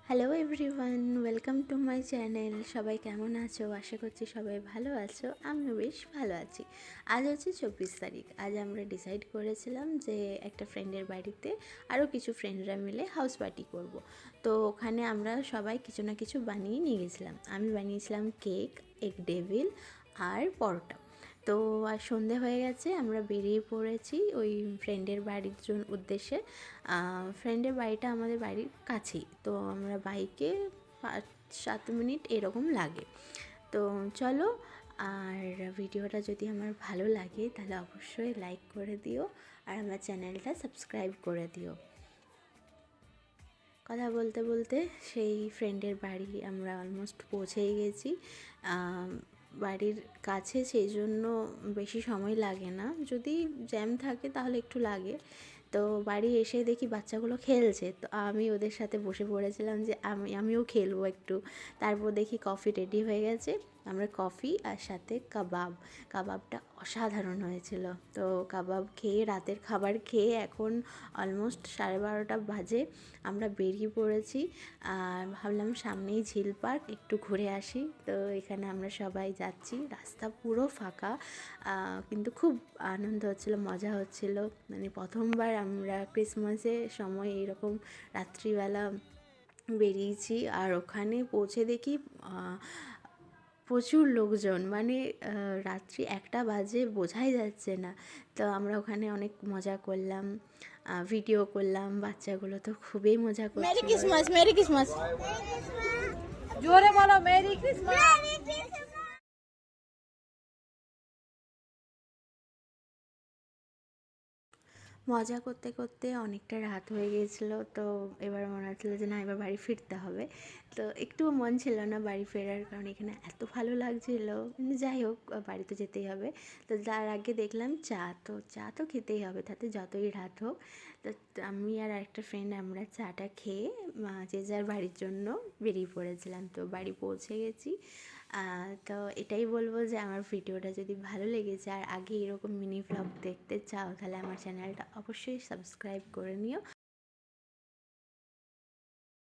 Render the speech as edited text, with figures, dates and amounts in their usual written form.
Hello everyone, welcome to my channel. সবাই কেমন আছো? আশা করছি সবাই ভালো আছো। আমিও বেশ ভালো আছি। আজ হচ্ছে 24 তারিখ। আজ আমরা ডিসাইড করেছিলাম যে একটা ফ্রেন্ডের বাড়িতে আরও কিছু ফ্রেন্ডরা মিলে হাউস পার্টি করব। তো ওখানে আমরা সবাই কিছু না কিছু বানিয়ে নিয়ে গেছিলাম। আমি বানিয়েছিলাম কেক, এগ ডেভিল আর পরোটা। তো আর সন্ধে হয়ে গেছে, আমরা বেরিয়ে পড়েছি ওই ফ্রেন্ডের বাড়ির উদ্দেশ্যে। ফ্রেন্ডের বাড়িটা আমাদের বাড়ির কাছেই, তো আমরা বাইকে 5-7 মিনিট এরকম লাগে। তো চলো, আর ভিডিওটা যদি আমার ভালো লাগে তাহলে অবশ্যই লাইক করে দিও আর আমার চ্যানেলটা সাবস্ক্রাইব করে দিও। কথা বলতে বলতে সেই ফ্রেন্ডের বাড়ি আমরা অলমোস্ট পৌঁছেই গেছি। বাড়ির কাছে, সেই জন্য বেশি সময় লাগে না। যদি জ্যাম থাকে তাহলে একটু লাগে। তো বাড়ি এসে দেখি বাচ্চাগুলো খেলছে, তো আমি ওদের সাথে বসে পড়েছিলাম যে আমিও খেলবো একটু। তারপর দেখি কফি রেডি হয়ে গেছে। আমরা কফি আর সাথে কাবাবটা অসাধারণ হয়েছিল। তো কাবাব খেয়ে, রাতের খাবার খেয়ে এখন অলমোস্ট 12:30 বাজে। আমরা বেরিয়ে পড়েছি আর ভাবলাম সামনেই ঝিল পার্ক, একটু ঘুরে আসি। তো এখানে আমরা সবাই যাচ্ছি, রাস্তা পুরো ফাঁকা, কিন্তু খুব আনন্দ হচ্ছিলো, মজা হচ্ছিলো। মানে প্রথমবার আমরা ক্রিসমাসের সময় এরকম রাত্রিবেলা বেরিয়েছি। আর ওখানে পৌঁছে দেখি প্রচুর লোকজন, মানে রাত্রি 1টা বাজে, বোঝাই যাচ্ছে না। তো আমরা ওখানে অনেক মজা করলাম, ভিডিও করলাম। বাচ্চাগুলো তো খুবই মজা করছিল। মেরি ক্রিসমাস, মেরি ক্রিসমাস, জোরে বলো মেরি ক্রিসমাস। মজা করতে করতে অনেকটা রাত হয়ে গিয়েছিলো। তো এবার মনে হচ্ছিলো যে না, এবার বাড়ি ফিরতে হবে। তো একটুও মন ছিল না বাড়ি ফেরার, কারণ এখানে এত ভালো লাগছিলো। কিন্তু যাই হোক, বাড়ি তো যেতেই হবে। তো তার আগে দেখলাম চা তো খেতেই হবে, তাতে যতই রাত হোক। তো আমি আর আরেকটা ফ্রেন্ড আমরা চাটা খেয়ে যে যার বাড়ির জন্য বেরিয়ে পড়েছিলাম। তো বাড়ি পৌঁছে গেছি। তো এটাই বলবো যে আমার ভিডিওটা যদি ভালো লেগেছে আর আগে এরকম মিনি ভ্লগ দেখতে চাও, তাহলে আমার চ্যানেলটা অবশ্যই সাবস্ক্রাইব করে নিও।